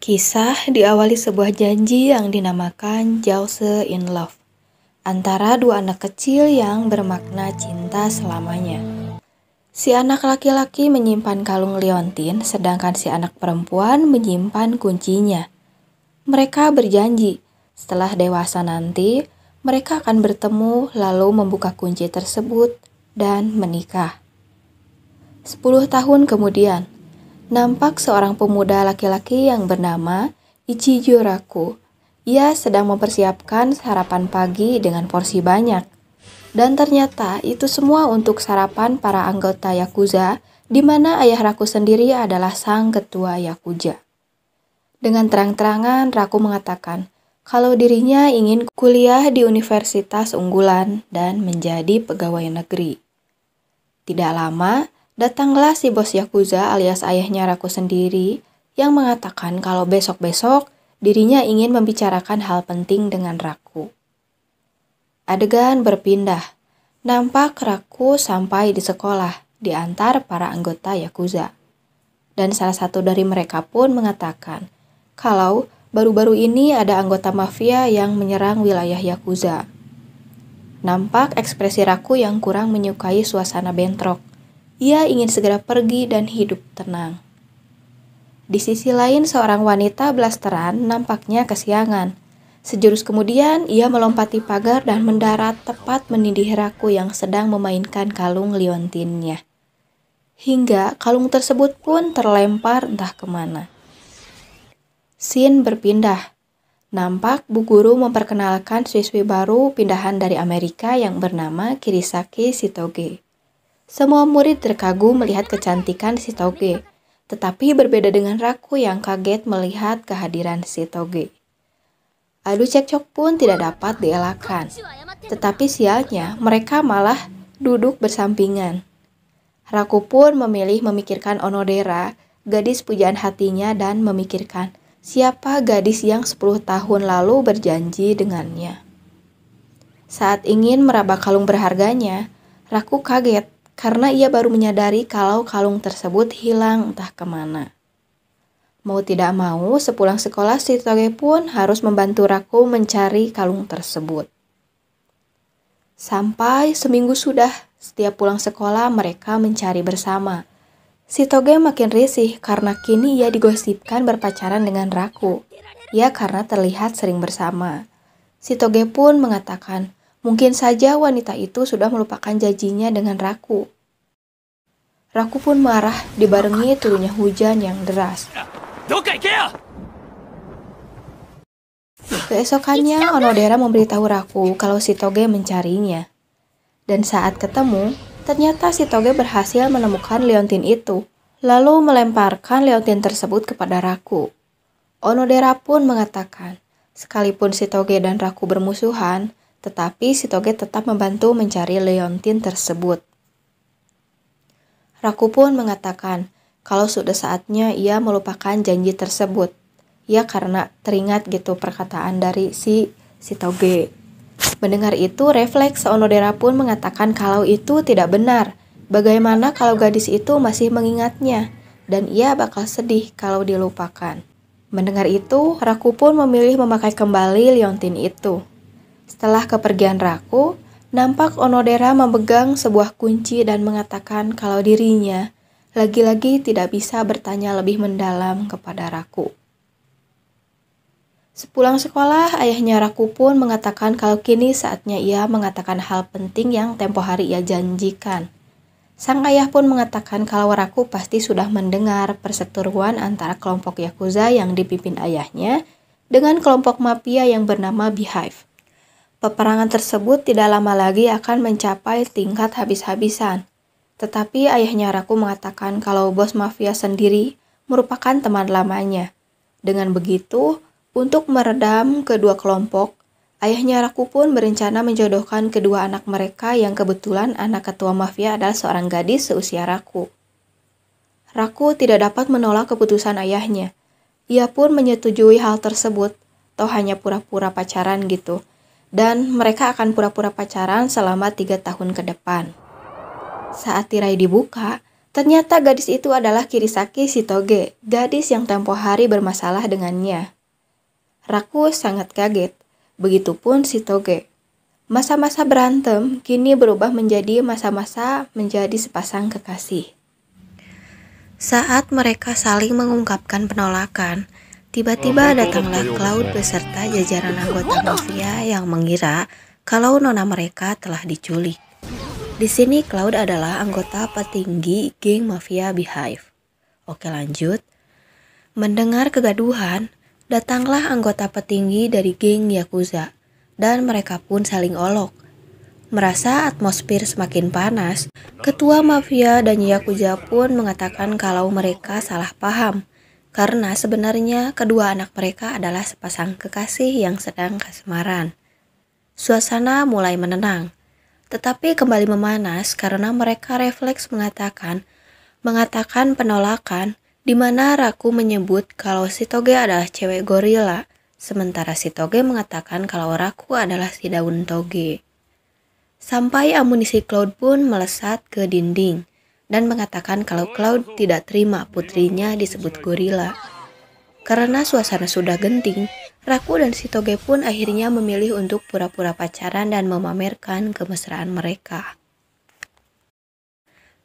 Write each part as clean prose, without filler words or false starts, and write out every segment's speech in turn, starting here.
Kisah diawali sebuah janji yang dinamakan Jause in Love antara dua anak kecil yang bermakna cinta selamanya. Si anak laki-laki menyimpan kalung liontin, sedangkan si anak perempuan menyimpan kuncinya. Mereka berjanji, setelah dewasa nanti, mereka akan bertemu lalu membuka kunci tersebut dan menikah. 10 tahun kemudian, nampak seorang pemuda laki-laki yang bernama Ichijo Raku. Ia sedang mempersiapkan sarapan pagi dengan porsi banyak. Dan ternyata itu semua untuk sarapan para anggota Yakuza, di mana ayah Raku sendiri adalah sang ketua Yakuza. Dengan terang-terangan Raku mengatakan kalau dirinya ingin kuliah di universitas unggulan dan menjadi pegawai negeri. Tidak lama, datanglah si bos Yakuza alias ayahnya Raku sendiri yang mengatakan kalau besok-besok dirinya ingin membicarakan hal penting dengan Raku. Adegan berpindah. Nampak Raku sampai di sekolah di antar para anggota Yakuza. Dan salah satu dari mereka pun mengatakan kalau baru-baru ini ada anggota mafia yang menyerang wilayah Yakuza. Nampak ekspresi Raku yang kurang menyukai suasana bentrok. Ia ingin segera pergi dan hidup tenang. Di sisi lain, seorang wanita blasteran nampaknya kesiangan. Sejurus kemudian, ia melompati pagar dan mendarat tepat menindih Raku yang sedang memainkan kalung liontinnya. Hingga kalung tersebut pun terlempar entah kemana. Scene berpindah. Nampak Bu Guru memperkenalkan siswi baru pindahan dari Amerika yang bernama Kirisaki Shitoge. Semua murid terkagum melihat kecantikan Shitoge, tetapi berbeda dengan Raku yang kaget melihat kehadiran Shitoge. Adu cekcok pun tidak dapat dielakkan, tetapi sialnya mereka malah duduk bersampingan. Raku pun memilih memikirkan Onodera, gadis pujaan hatinya, dan memikirkan siapa gadis yang 10 tahun lalu berjanji dengannya. Saat ingin meraba kalung berharganya, Raku kaget karena ia baru menyadari kalau kalung tersebut hilang entah kemana. Mau tidak mau, sepulang sekolah Shitoge pun harus membantu Raku mencari kalung tersebut. Sampai seminggu sudah, setiap pulang sekolah mereka mencari bersama. Shitoge makin risih karena kini ia digosipkan berpacaran dengan Raku. Ya karena terlihat sering bersama. Shitoge pun mengatakan, mungkin saja wanita itu sudah melupakan janjinya dengan Raku. Raku pun marah dibarengi turunnya hujan yang deras. Keesokannya, Onodera memberitahu Raku kalau Shitoge mencarinya. Dan saat ketemu, ternyata Shitoge berhasil menemukan liontin itu, lalu melemparkan liontin tersebut kepada Raku. Onodera pun mengatakan, sekalipun Shitoge dan Raku bermusuhan, tetapi Shitoge tetap membantu mencari liontin tersebut. Raku pun mengatakan kalau sudah saatnya ia melupakan janji tersebut. Ya karena teringat gitu perkataan dari si Shitoge. Mendengar itu, refleks Onodera pun mengatakan kalau itu tidak benar. Bagaimana kalau gadis itu masih mengingatnya dan ia bakal sedih kalau dilupakan. Mendengar itu, Raku pun memilih memakai kembali liontin itu. Setelah kepergian Raku, nampak Onodera memegang sebuah kunci dan mengatakan kalau dirinya lagi-lagi tidak bisa bertanya lebih mendalam kepada Raku. Sepulang sekolah, ayahnya Raku pun mengatakan kalau kini saatnya ia mengatakan hal penting yang tempo hari ia janjikan. Sang ayah pun mengatakan kalau Raku pasti sudah mendengar perseteruan antara kelompok Yakuza yang dipimpin ayahnya dengan kelompok mafia yang bernama Beehive. Peperangan tersebut tidak lama lagi akan mencapai tingkat habis-habisan. Tetapi ayahnya Raku mengatakan kalau bos mafia sendiri merupakan teman lamanya. Dengan begitu, untuk meredam kedua kelompok, ayahnya Raku pun berencana menjodohkan kedua anak mereka yang kebetulan anak ketua mafia adalah seorang gadis seusia Raku. Raku tidak dapat menolak keputusan ayahnya. Ia pun menyetujui hal tersebut, toh hanya pura-pura pacaran gitu. Dan mereka akan pura-pura pacaran selama 3 tahun ke depan. Saat tirai dibuka, Ternyata gadis itu adalah Kirisaki Shitoge, gadis yang tempo hari bermasalah dengannya. Raku sangat kaget, begitupun Shitoge. Masa-masa berantem kini berubah menjadi masa-masa menjadi sepasang kekasih. Saat mereka saling mengungkapkan penolakan, tiba-tiba datanglah Cloud beserta jajaran anggota mafia yang mengira kalau nona mereka telah diculik. Di sini Cloud adalah anggota petinggi geng mafia Beehive. Oke, lanjut. Mendengar kegaduhan, datanglah anggota petinggi dari geng Yakuza, dan mereka pun saling olok. Merasa atmosfer semakin panas, ketua mafia dan Yakuza pun mengatakan kalau mereka salah paham, karena sebenarnya kedua anak mereka adalah sepasang kekasih yang sedang kasmaran. Suasana mulai menenang, tetapi kembali memanas karena mereka refleks mengatakan penolakan, di mana Raku menyebut kalau Shitoge adalah cewek gorila, sementara Shitoge mengatakan kalau Raku adalah si daun toge. Sampai amunisi Cloud pun melesat ke dinding dan mengatakan kalau Cloud tidak terima putrinya disebut gorila. Karena suasana sudah genting, Raku dan Shitoge pun akhirnya memilih untuk pura-pura pacaran dan memamerkan kemesraan mereka.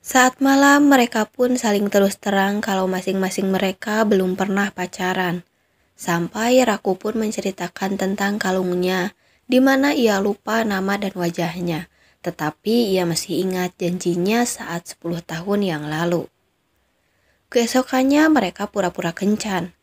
Saat malam, mereka pun saling terus terang kalau masing-masing mereka belum pernah pacaran. Sampai Raku pun menceritakan tentang kalungnya, di mana ia lupa nama dan wajahnya, tetapi ia masih ingat janjinya saat 10 tahun yang lalu. Keesokannya mereka pura-pura kencan.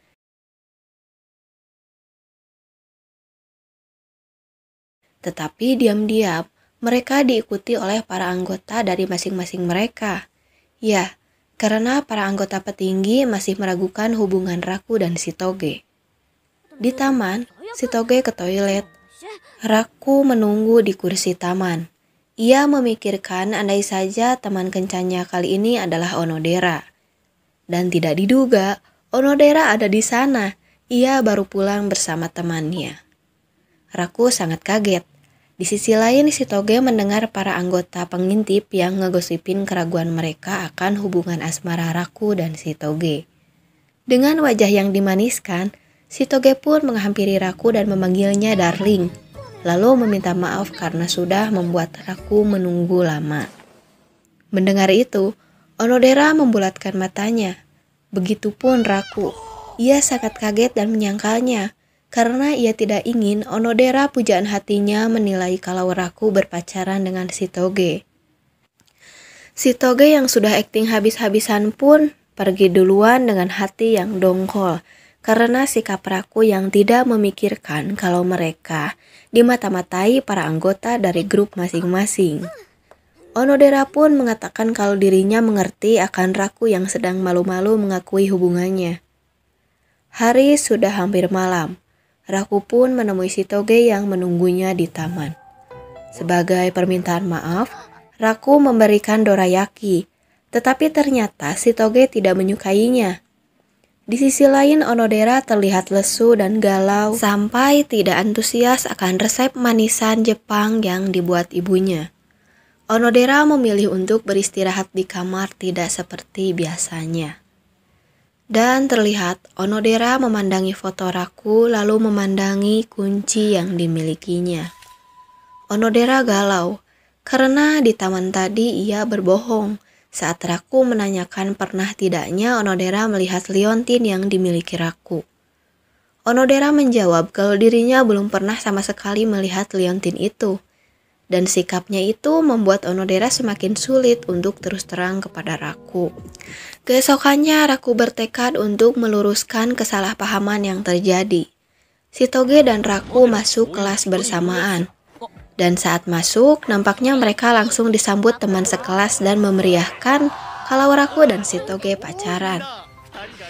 Tetapi diam-diam, mereka diikuti oleh para anggota dari masing-masing mereka. Ya, karena para anggota petinggi masih meragukan hubungan Raku dan Shitoge. Di taman, Shitoge ke toilet. Raku menunggu di kursi taman. Ia memikirkan andai saja teman kencannya kali ini adalah Onodera. Dan tidak diduga, Onodera ada di sana. Ia baru pulang bersama temannya. Raku sangat kaget. Di sisi lain, Shitoge mendengar para anggota pengintip yang ngegosipin keraguan mereka akan hubungan asmara Raku dan Shitoge. Dengan wajah yang dimaniskan, Shitoge pun menghampiri Raku dan memanggilnya darling, lalu meminta maaf karena sudah membuat Raku menunggu lama. Mendengar itu, Onodera membulatkan matanya. Begitupun Raku. Ia sangat kaget dan menyangkalnya, karena ia tidak ingin Onodera pujaan hatinya menilai kalau Raku berpacaran dengan Shitoge. Shitoge yang sudah akting habis-habisan pun pergi duluan dengan hati yang dongkol, karena sikap Raku yang tidak memikirkan kalau mereka dimata-matai para anggota dari grup masing-masing. Onodera pun mengatakan kalau dirinya mengerti akan Raku yang sedang malu-malu mengakui hubungannya. Hari sudah hampir malam. Raku pun menemui Shitoge yang menunggunya di taman. Sebagai permintaan maaf, Raku memberikan dorayaki, tetapi ternyata Shitoge tidak menyukainya. Di sisi lain, Onodera terlihat lesu dan galau sampai tidak antusias akan resep manisan Jepang yang dibuat ibunya. Onodera memilih untuk beristirahat di kamar tidak seperti biasanya. Dan terlihat Onodera memandangi foto Raku lalu memandangi kunci yang dimilikinya. Onodera galau karena di taman tadi ia berbohong saat Raku menanyakan pernah tidaknya Onodera melihat liontin yang dimiliki Raku. Onodera menjawab kalau dirinya belum pernah sama sekali melihat liontin itu. Dan sikapnya itu membuat Onodera semakin sulit untuk terus terang kepada Raku. Keesokannya Raku bertekad untuk meluruskan kesalahpahaman yang terjadi. Shitoge dan Raku masuk kelas bersamaan. Dan saat masuk, nampaknya mereka langsung disambut teman sekelas dan memeriahkan kalau Raku dan Shitoge pacaran.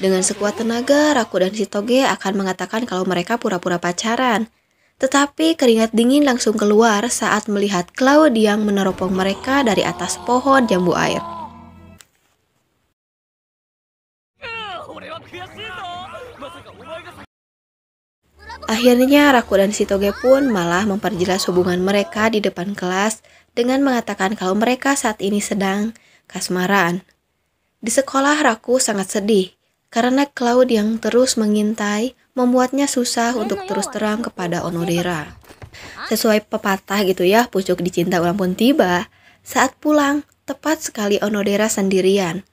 Dengan sekuat tenaga, Raku dan Shitoge akan mengatakan kalau mereka pura-pura pacaran. Tetapi keringat dingin langsung keluar saat melihat Cloud yang meneropong mereka dari atas pohon jambu air. Akhirnya Raku dan Shitoge pun malah memperjelas hubungan mereka di depan kelas dengan mengatakan kalau mereka saat ini sedang kasmaran. Di sekolah Raku sangat sedih karena Cloud yang terus mengintai membuatnya susah untuk terus terang kepada Onodera. Sesuai pepatah gitu ya, pucuk dicinta ulang pun tiba. Saat pulang, tepat sekali Onodera sendirian.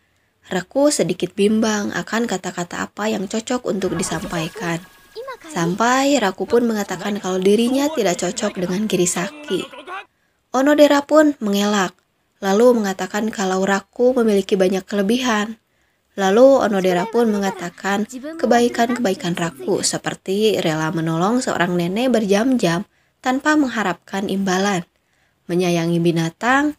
Raku sedikit bimbang akan kata-kata apa yang cocok untuk disampaikan. Sampai Raku pun mengatakan kalau dirinya tidak cocok dengan Kirisaki. Onodera pun mengelak, lalu mengatakan kalau Raku memiliki banyak kelebihan. Lalu Onodera pun mengatakan kebaikan-kebaikan Raku seperti rela menolong seorang nenek berjam-jam tanpa mengharapkan imbalan, menyayangi binatang,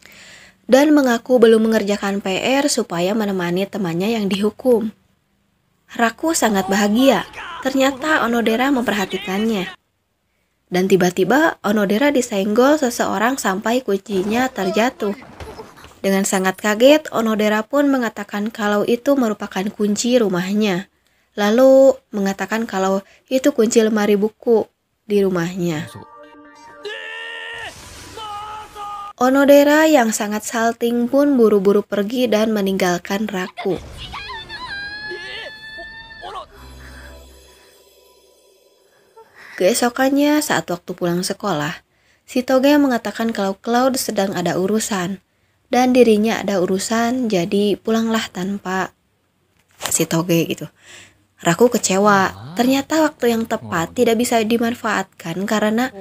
dan mengaku belum mengerjakan PR supaya menemani temannya yang dihukum. Raku sangat bahagia, ternyata Onodera memperhatikannya. Dan tiba-tiba Onodera disenggol seseorang sampai kuncinya terjatuh. Dengan sangat kaget, Onodera pun mengatakan kalau itu merupakan kunci rumahnya. Lalu mengatakan kalau itu kunci lemari buku di rumahnya. Onodera yang sangat salting pun buru-buru pergi dan meninggalkan Raku. Keesokannya saat waktu pulang sekolah, si Toge mengatakan kalau Cloud sedang ada urusan dan dirinya ada urusan, jadi pulanglah tanpa si Toge gitu. Raku kecewa, ternyata waktu yang tepat tidak bisa dimanfaatkan karena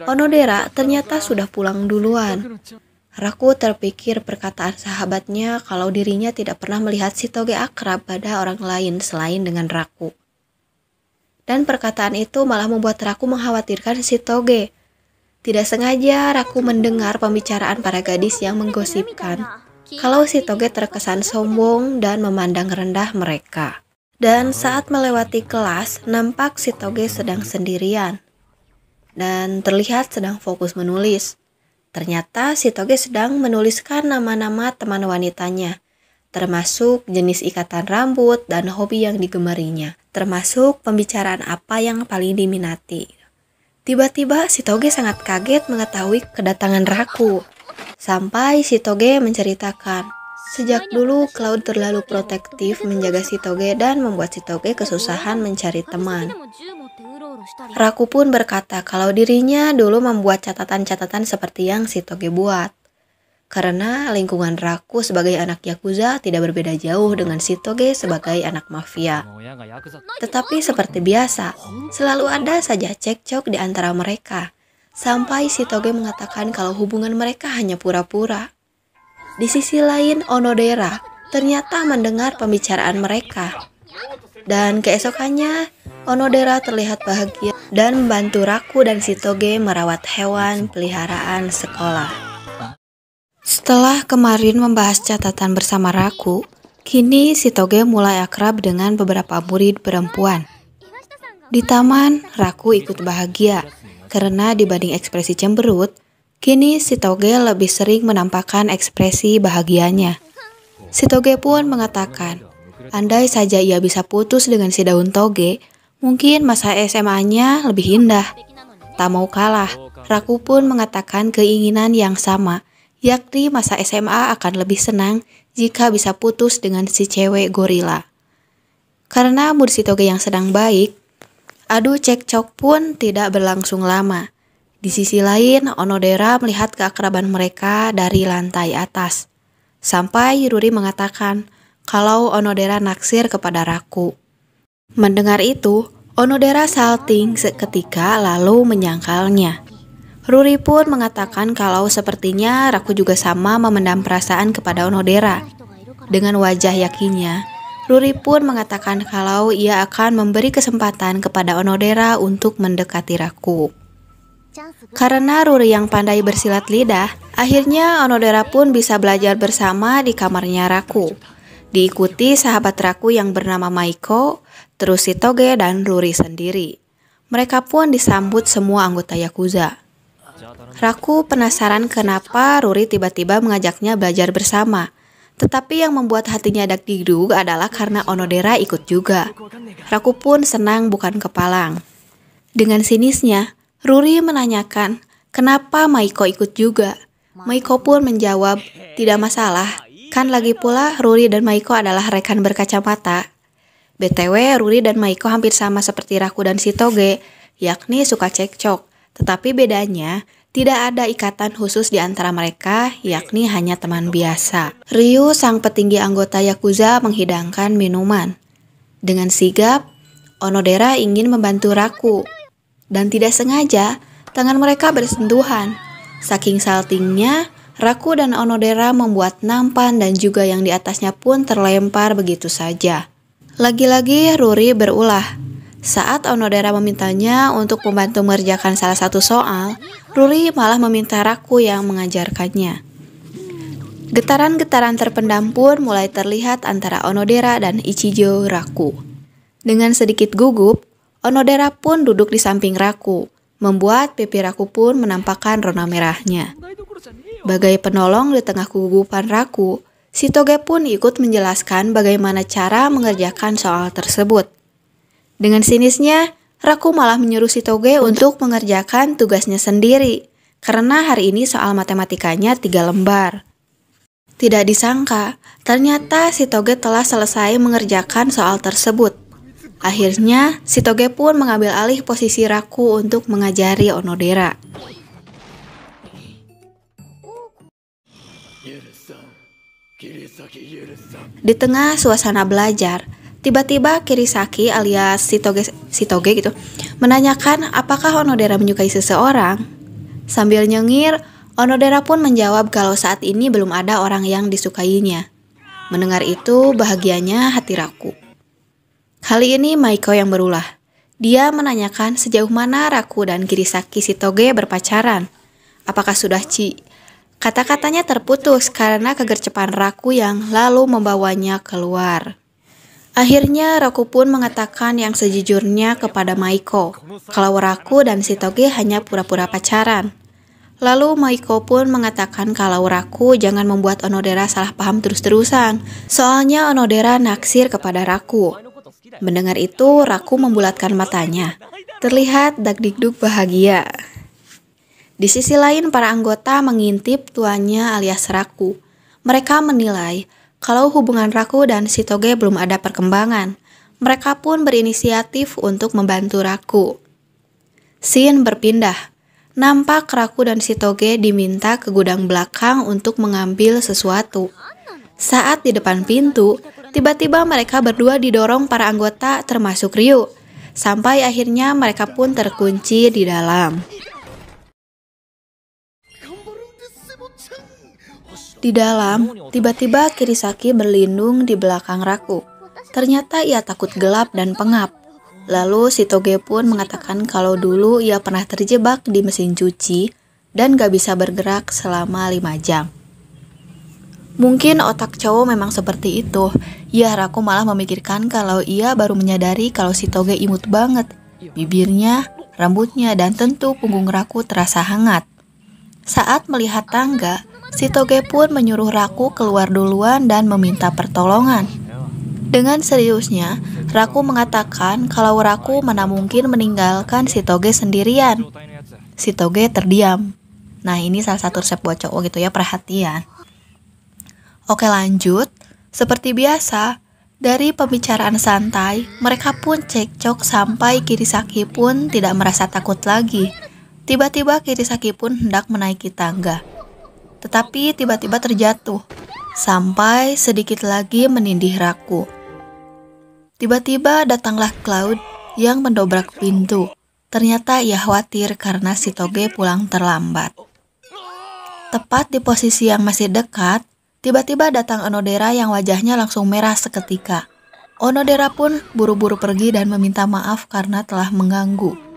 Onodera ternyata sudah pulang duluan. Raku terpikir perkataan sahabatnya kalau dirinya tidak pernah melihat si Toge akrab pada orang lain selain dengan Raku. Dan perkataan itu malah membuat Raku mengkhawatirkan si Toge. Tidak sengaja Raku mendengar pembicaraan para gadis yang menggosipkan kalau si Toge terkesan sombong dan memandang rendah mereka. Dan saat melewati kelas, nampak si Toge sedang sendirian dan terlihat sedang fokus menulis. Ternyata si Toge sedang menuliskan nama-nama teman wanitanya, termasuk jenis ikatan rambut dan hobi yang digemarinya, termasuk pembicaraan apa yang paling diminati. Tiba-tiba si Toge sangat kaget mengetahui kedatangan Raku. Sampai si Toge menceritakan, sejak dulu Cloud terlalu protektif menjaga si Toge dan membuat si Toge kesusahan mencari teman. Raku pun berkata kalau dirinya dulu membuat catatan-catatan seperti yang si Toge buat. Karena lingkungan Raku sebagai anak Yakuza tidak berbeda jauh dengan si Toge sebagai anak mafia. Tetapi seperti biasa, selalu ada saja cekcok di antara mereka. Sampai si Toge mengatakan kalau hubungan mereka hanya pura-pura. Di sisi lain, Onodera ternyata mendengar pembicaraan mereka. Dan keesokannya, Onodera terlihat bahagia dan membantu Raku dan si Toge merawat hewan peliharaan sekolah. Setelah kemarin membahas catatan bersama Raku, kini si Toge mulai akrab dengan beberapa murid perempuan. Di taman, Raku ikut bahagia karena dibanding ekspresi cemberut, kini si Toge lebih sering menampakkan ekspresi bahagianya. Si Toge pun mengatakan, andai saja ia bisa putus dengan si daun toge, mungkin masa SMA-nya lebih indah. Tak mau kalah, Raku pun mengatakan keinginan yang sama, yakni masa SMA akan lebih senang jika bisa putus dengan si cewek gorila. Karena mood si Toge yang sedang baik, adu cekcok pun tidak berlangsung lama. Di sisi lain, Onodera melihat keakraban mereka dari lantai atas. Sampai Ruri mengatakan kalau Onodera naksir kepada Raku. Mendengar itu, Onodera salting seketika lalu menyangkalnya. Ruri pun mengatakan kalau sepertinya Raku juga sama memendam perasaan kepada Onodera. Dengan wajah yakinnya, Ruri pun mengatakan kalau ia akan memberi kesempatan kepada Onodera untuk mendekati Raku. Karena Ruri yang pandai bersilat lidah, akhirnya Onodera pun bisa belajar bersama di kamarnya Raku. Diikuti sahabat Raku yang bernama Maiko, terus si Toge dan Ruri sendiri. Mereka pun disambut semua anggota Yakuza. Raku penasaran kenapa Ruri tiba-tiba mengajaknya belajar bersama. Tetapi yang membuat hatinya dak-dikduk adalah karena Onodera ikut juga. Raku pun senang bukan kepalang. Dengan sinisnya, Ruri menanyakan kenapa Maiko ikut juga. Maiko pun menjawab, tidak masalah, Kan lagi pula Ruri dan Maiko adalah rekan berkacamata. BTW, Ruri dan Maiko hampir sama seperti Raku dan Shitoge, yakni suka cekcok. Tetapi bedanya, tidak ada ikatan khusus di antara mereka, yakni hanya teman biasa. Ryu, sang petinggi anggota Yakuza, menghidangkan minuman. Dengan sigap, Onodera ingin membantu Raku. Dan tidak sengaja, tangan mereka bersentuhan. Saking saltingnya, Raku dan Onodera membuat nampan dan juga yang di atasnya pun terlempar begitu saja. Lagi-lagi Ruri berulah. Saat Onodera memintanya untuk membantu mengerjakan salah satu soal, Ruri malah meminta Raku yang mengajarkannya. Getaran-getaran terpendam pun mulai terlihat antara Onodera dan Ichijo Raku. Dengan sedikit gugup, Onodera pun duduk di samping Raku, membuat pipi Raku pun menampakkan rona merahnya. Bagai penolong di tengah kegugupan Raku, Shitoge pun ikut menjelaskan bagaimana cara mengerjakan soal tersebut. Dengan sinisnya, Raku malah menyuruh Shitoge untuk mengerjakan tugasnya sendiri, karena hari ini soal matematikanya 3 lembar. Tidak disangka, ternyata Shitoge telah selesai mengerjakan soal tersebut. Akhirnya, Shitoge pun mengambil alih posisi Raku untuk mengajari Onodera. Di tengah suasana belajar, tiba-tiba Kirisaki alias Shitoge gitu menanyakan apakah Onodera menyukai seseorang. Sambil nyengir, Onodera pun menjawab kalau saat ini belum ada orang yang disukainya. Mendengar itu, bahagianya hati Raku. Kali ini Maiko yang berulah. Dia menanyakan sejauh mana Raku dan Kirisaki Shitoge berpacaran. Apakah sudah Kata-katanya terputus karena kegercepan Raku yang lalu membawanya keluar. Akhirnya Raku pun mengatakan yang sejujurnya kepada Maiko, kalau Raku dan Shitoge hanya pura-pura pacaran. Lalu Maiko pun mengatakan kalau Raku jangan membuat Onodera salah paham terus-terusan, soalnya Onodera naksir kepada Raku. Mendengar itu, Raku membulatkan matanya. Terlihat dagdikduk bahagia. Di sisi lain, para anggota mengintip tuannya alias Raku. Mereka menilai kalau hubungan Raku dan Shitoge belum ada perkembangan. Mereka pun berinisiatif untuk membantu Raku. Scene berpindah. Nampak Raku dan Shitoge diminta ke gudang belakang untuk mengambil sesuatu. Saat di depan pintu, tiba-tiba mereka berdua didorong para anggota termasuk Ryu. Sampai akhirnya mereka pun terkunci di dalam. Di dalam, tiba-tiba Kirisaki berlindung di belakang Raku. Ternyata ia takut gelap dan pengap. Lalu Shitoge pun mengatakan kalau dulu ia pernah terjebak di mesin cuci dan gak bisa bergerak selama 5 jam. Mungkin otak cowok memang seperti itu. Ya, Raku malah memikirkan kalau ia baru menyadari kalau Shitoge imut banget. Bibirnya, rambutnya, dan tentu punggung Raku terasa hangat. Saat melihat tangga, Shitoge pun menyuruh Raku keluar duluan dan meminta pertolongan. Dengan seriusnya, Raku mengatakan kalau Raku mana mungkin meninggalkan Shitoge sendirian. Shitoge terdiam. Nah, ini salah satu resep buat cowok gitu ya, perhatian. Oke, lanjut. Seperti biasa, dari pembicaraan santai, mereka pun cekcok sampai Kirisaki pun tidak merasa takut lagi. Tiba-tiba Kirisaki pun hendak menaiki tangga. Tetapi tiba-tiba terjatuh, sampai sedikit lagi menindih Raku. Tiba-tiba datanglah Cloud yang mendobrak pintu. Ternyata ia khawatir karena Shitoge pulang terlambat. Tepat di posisi yang masih dekat, tiba-tiba datang Onodera yang wajahnya langsung merah seketika. Onodera pun buru-buru pergi dan meminta maaf karena telah mengganggu.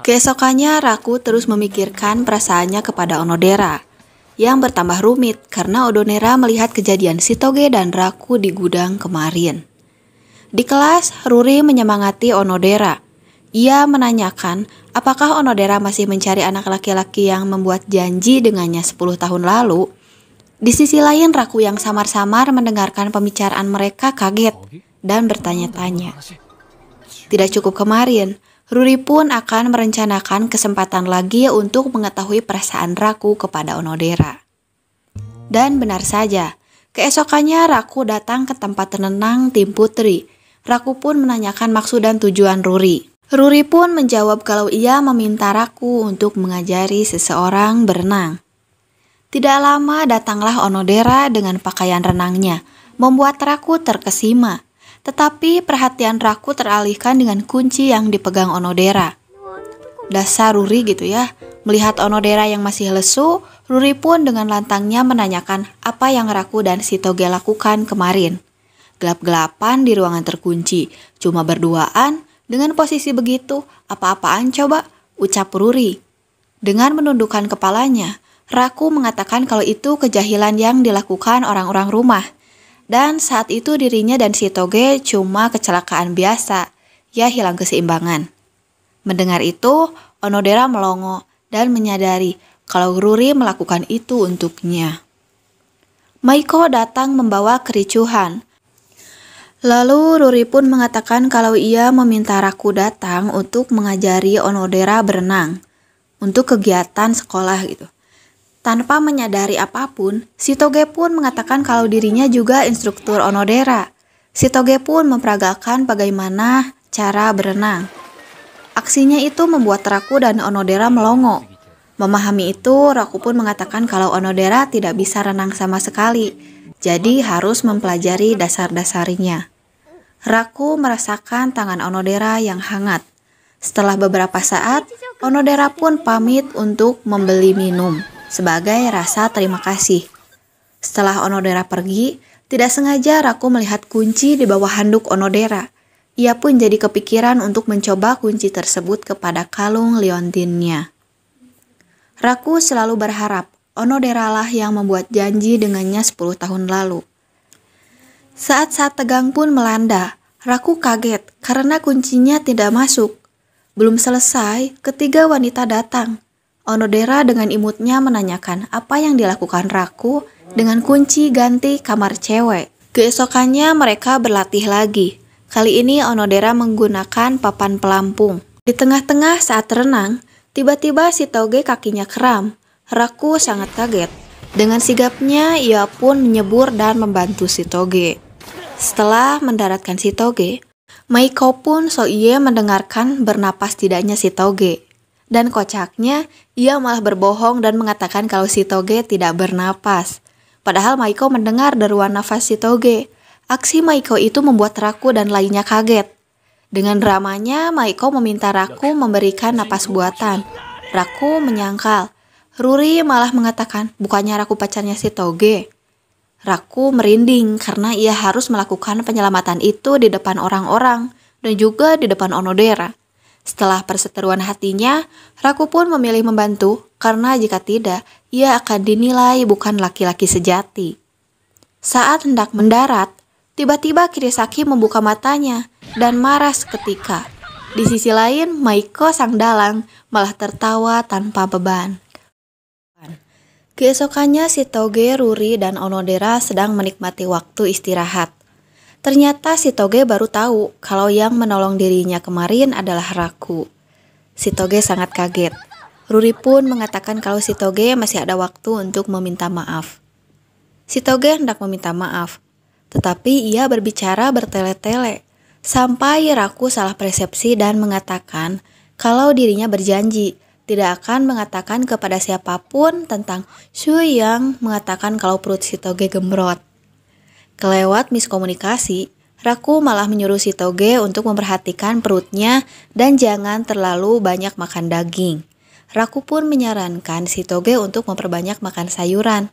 Keesokannya Raku terus memikirkan perasaannya kepada Onodera, yang bertambah rumit karena Onodera melihat kejadian Shitoge dan Raku di gudang kemarin. Di kelas, Ruri menyemangati Onodera. Ia menanyakan apakah Onodera masih mencari anak laki-laki yang membuat janji dengannya 10 tahun lalu. Di sisi lain, Raku yang samar-samar mendengarkan pembicaraan mereka kaget dan bertanya-tanya. Tidak cukup kemarin, Ruri pun akan merencanakan kesempatan lagi untuk mengetahui perasaan Raku kepada Onodera. Dan benar saja, keesokannya Raku datang ke tempat renang tim putri. Raku pun menanyakan maksud dan tujuan Ruri. Ruri pun menjawab kalau ia meminta Raku untuk mengajari seseorang berenang. Tidak lama datanglah Onodera dengan pakaian renangnya, membuat Raku terkesima. Tetapi perhatian Raku teralihkan dengan kunci yang dipegang Onodera. Dasar Ruri gitu ya. Melihat Onodera yang masih lesu, Ruri pun dengan lantangnya menanyakan apa yang Raku dan Shitoge lakukan kemarin. Gelap-gelapan di ruangan terkunci, cuma berduaan, dengan posisi begitu, apa-apaan coba, ucap Ruri. Dengan menundukkan kepalanya, Raku mengatakan kalau itu kejahilan yang dilakukan orang-orang rumah. Dan saat itu dirinya dan Shitoge cuma kecelakaan biasa, ya hilang keseimbangan. Mendengar itu, Onodera melongo dan menyadari kalau Ruri melakukan itu untuknya. Maiko datang membawa kericuhan. Lalu Ruri pun mengatakan kalau ia meminta Raku datang untuk mengajari Onodera berenang untuk kegiatan sekolah gitu. Tanpa menyadari apapun, Shitoge pun mengatakan kalau dirinya juga instruktur Onodera. Shitoge pun memperagakan bagaimana cara berenang. Aksinya itu membuat Raku dan Onodera melongo. Memahami itu, Raku pun mengatakan kalau Onodera tidak bisa renang sama sekali, jadi harus mempelajari dasar-dasarnya. Raku merasakan tangan Onodera yang hangat. Setelah beberapa saat, Onodera pun pamit untuk membeli minum sebagai rasa terima kasih. Setelah Onodera pergi, tidak sengaja Raku melihat kunci di bawah handuk Onodera. Ia pun jadi kepikiran untuk mencoba kunci tersebut kepada kalung liontinnya. Raku selalu berharap Onodera lah yang membuat janji dengannya 10 tahun lalu. Saat-saat tegang pun melanda. Raku kaget karena kuncinya tidak masuk. Belum selesai, ketiga wanita datang. Onodera dengan imutnya menanyakan apa yang dilakukan Raku dengan kunci ganti kamar cewek. Keesokannya mereka berlatih lagi. Kali ini Onodera menggunakan papan pelampung. Di tengah-tengah saat renang, tiba-tiba Shitoge kakinya kram. Raku sangat kaget. Dengan sigapnya, ia pun menyebur dan membantu Shitoge. Setelah mendaratkan Shitoge, Maiko pun soiye mendengarkan bernapas tidaknya Shitoge. Dan kocaknya, ia malah berbohong dan mengatakan kalau Shitoge tidak bernapas. Padahal Maiko mendengar deruan nafas Shitoge. Aksi Maiko itu membuat Raku dan lainnya kaget. Dengan dramanya, Maiko meminta Raku memberikan napas buatan. Raku menyangkal. Ruri malah mengatakan, bukannya Raku pacarnya Shitoge. Raku merinding karena ia harus melakukan penyelamatan itu di depan orang-orang dan juga di depan Onodera. Setelah perseteruan hatinya, Raku pun memilih membantu karena jika tidak, ia akan dinilai bukan laki-laki sejati. Saat hendak mendarat, tiba-tiba Kirisaki membuka matanya dan marah seketika. Di sisi lain, Maiko sang dalang malah tertawa tanpa beban. Keesokannya Shitoge, Ruri, dan Onodera sedang menikmati waktu istirahat. Ternyata Shitoge baru tahu kalau yang menolong dirinya kemarin adalah Raku. Shitoge sangat kaget. Ruri pun mengatakan kalau Shitoge masih ada waktu untuk meminta maaf. Shitoge hendak meminta maaf, tetapi ia berbicara bertele-tele, sampai Raku salah persepsi dan mengatakan kalau dirinya berjanji tidak akan mengatakan kepada siapapun tentang Shui yang mengatakan kalau perut Shitoge gembrot. Kelewat miskomunikasi, Raku malah menyuruh Shitoge untuk memperhatikan perutnya dan jangan terlalu banyak makan daging. Raku pun menyarankan Shitoge untuk memperbanyak makan sayuran.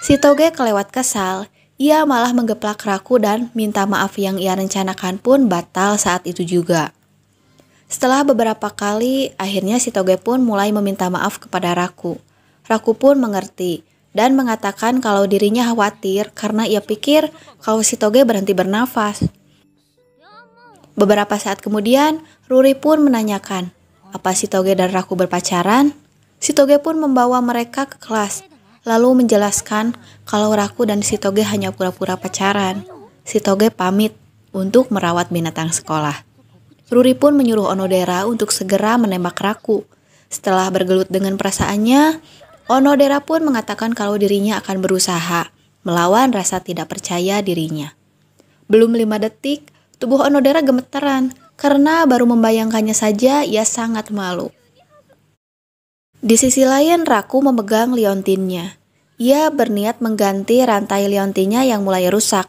Shitoge kelewat kesal, ia malah menggeplak Raku dan minta maaf yang ia rencanakan pun batal saat itu juga. Setelah beberapa kali, akhirnya Shitoge pun mulai meminta maaf kepada Raku. Raku pun mengerti dan mengatakan kalau dirinya khawatir karena ia pikir kalau Shitoge berhenti bernafas. Beberapa saat kemudian, Ruri pun menanyakan, apa Shitoge dan Raku berpacaran? Shitoge pun membawa mereka ke kelas, lalu menjelaskan kalau Raku dan Shitoge hanya pura-pura pacaran. Shitoge pamit untuk merawat binatang sekolah. Ruri pun menyuruh Onodera untuk segera menembak Raku. Setelah bergelut dengan perasaannya, Onodera pun mengatakan kalau dirinya akan berusaha melawan rasa tidak percaya dirinya. Belum 5 detik, tubuh Onodera gemeteran karena baru membayangkannya saja ia sangat malu. Di sisi lain, Raku memegang liontinnya. Ia berniat mengganti rantai liontinnya yang mulai rusak.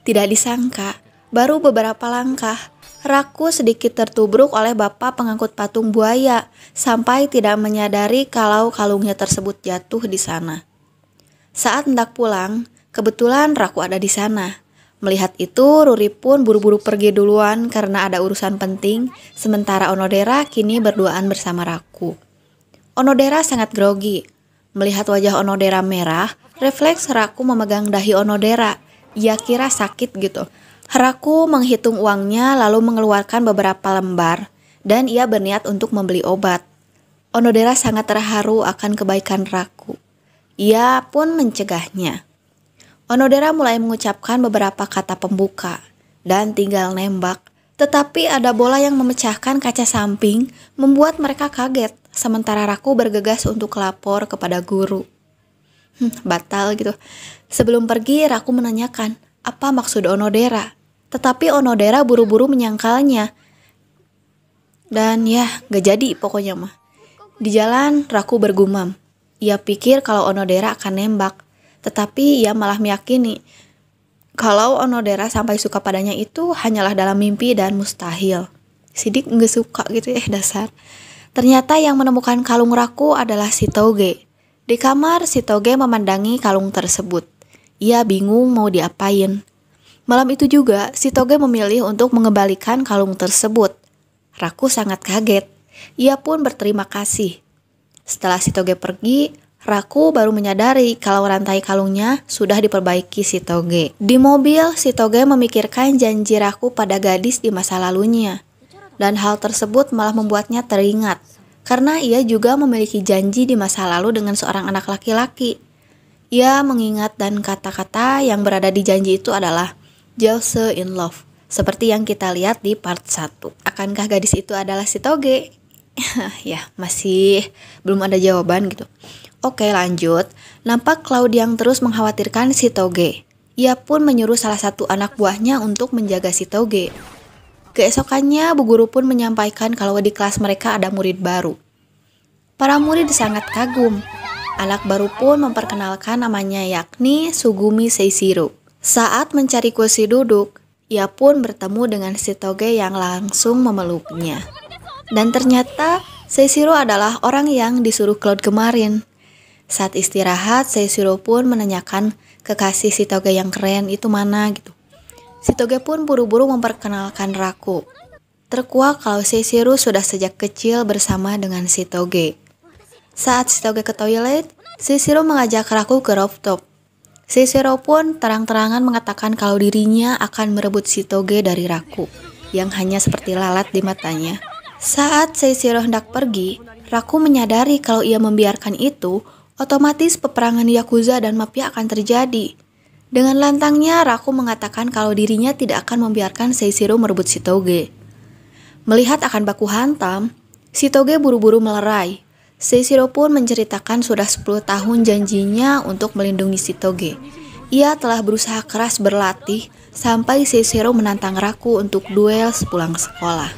Tidak disangka, baru beberapa langkah, Raku sedikit tertubruk oleh bapak pengangkut patung buaya sampai tidak menyadari kalau kalungnya tersebut jatuh di sana. Saat hendak pulang, kebetulan Raku ada di sana. Melihat itu, Ruri pun buru-buru pergi duluan karena ada urusan penting, sementara Onodera kini berduaan bersama Raku. Onodera sangat grogi. Melihat wajah Onodera merah, refleks Raku memegang dahi Onodera. Ia kira sakit gitu. Raku menghitung uangnya lalu mengeluarkan beberapa lembar dan ia berniat untuk membeli obat. Onodera sangat terharu akan kebaikan Raku. Ia pun mencegahnya. Onodera mulai mengucapkan beberapa kata pembuka dan tinggal nembak. Tetapi ada bola yang memecahkan kaca samping membuat mereka kaget. Sementara Raku bergegas untuk lapor kepada guru. Batal gitu. Sebelum pergi, Raku menanyakan apa maksud Onodera. Tetapi Onodera buru-buru menyangkalnya. Dan ya, gak jadi pokoknya mah. Di jalan, Raku bergumam. Ia pikir kalau Onodera akan nembak. Tetapi ia malah meyakini kalau Onodera sampai suka padanya itu hanyalah dalam mimpi dan mustahil. Sidik gak suka gitu dasar. Ternyata yang menemukan kalung Raku adalah si Toge. Di kamar, si Toge memandangi kalung tersebut. Ia bingung mau diapain. Malam itu juga, si Toge memilih untuk mengembalikan kalung tersebut. Raku sangat kaget. Ia pun berterima kasih. Setelah si Toge pergi, Raku baru menyadari kalau rantai kalungnya sudah diperbaiki si Toge. Di mobil, si Toge memikirkan janji Raku pada gadis di masa lalunya. Dan hal tersebut malah membuatnya teringat. Karena ia juga memiliki janji di masa lalu dengan seorang anak laki-laki. Ia mengingat dan kata-kata yang berada di janji itu adalah Jause in love. Seperti yang kita lihat di part 1. Akankah gadis itu adalah si Toge? Ya, masih belum ada jawaban gitu. Oke, lanjut. Nampak Cloud yang terus mengkhawatirkan si Toge. Ia pun menyuruh salah satu anak buahnya untuk menjaga si Toge. Keesokannya, Bu Guru pun menyampaikan kalau di kelas mereka ada murid baru. Para murid sangat kagum. Anak baru pun memperkenalkan namanya yakni Sugumi Seishiro. Saat mencari kursi duduk, ia pun bertemu dengan si Toge yang langsung memeluknya. Dan ternyata Seishiro adalah orang yang disuruh Cloud kemarin. Saat istirahat, Seishiro pun menanyakan kekasih si Toge yang keren itu mana gitu. Si Toge pun buru-buru memperkenalkan Raku. Terkuak kalau Seishiro sudah sejak kecil bersama dengan si Toge. Saat si Toge ke toilet, Seishiro mengajak Raku ke rooftop. Seishiro pun terang-terangan mengatakan kalau dirinya akan merebut si Toge dari Raku, yang hanya seperti lalat di matanya. Saat Seishiro hendak pergi, Raku menyadari kalau ia membiarkan itu, otomatis peperangan Yakuza dan Mafia akan terjadi. Dengan lantangnya, Raku mengatakan kalau dirinya tidak akan membiarkan Seishiro merebut si Toge. Melihat akan baku hantam, si Toge buru-buru melerai. Seishiro pun menceritakan sudah 10 tahun janjinya untuk melindungi si Toge. Ia telah berusaha keras berlatih sampai Seishiro menantang Raku untuk duel sepulang sekolah.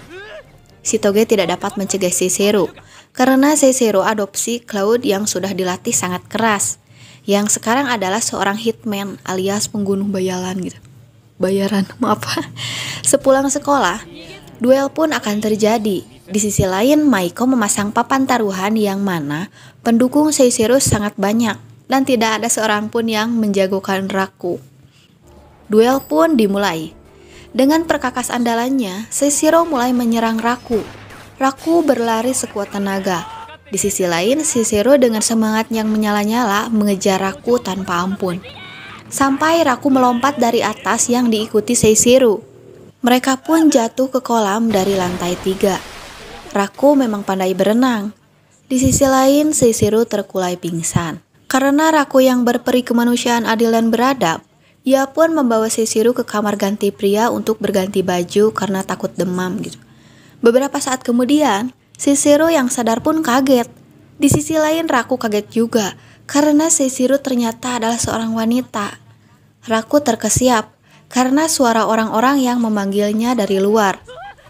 Si Toge tidak dapat mencegah Seishiro karena Seishiro adopsi Cloud yang sudah dilatih sangat keras. Yang sekarang adalah seorang hitman alias pembunuh bayaran gitu. Bayaran, maaf. Sepulang sekolah, duel pun akan terjadi. Di sisi lain, Maiko memasang papan taruhan yang mana pendukung Seishiro sangat banyak dan tidak ada seorang pun yang menjagokan Raku. Duel pun dimulai. Dengan perkakas andalannya, Seishiro mulai menyerang Raku. Raku berlari sekuat tenaga. Di sisi lain, Seishiro dengan semangat yang menyala-nyala mengejar Raku tanpa ampun. Sampai Raku melompat dari atas yang diikuti Seishiro. Mereka pun jatuh ke kolam dari lantai 3. Raku memang pandai berenang. Di sisi lain, Seishiro terkulai pingsan. Karena Raku yang berperi kemanusiaan adil dan beradab, ia pun membawa Seishiro ke kamar ganti pria untuk berganti baju karena takut demam gitu. Beberapa saat kemudian, Seishiro yang sadar pun kaget. Di sisi lain Raku kaget juga karena Seishiro ternyata adalah seorang wanita. Raku terkesiap karena suara orang-orang yang memanggilnya dari luar.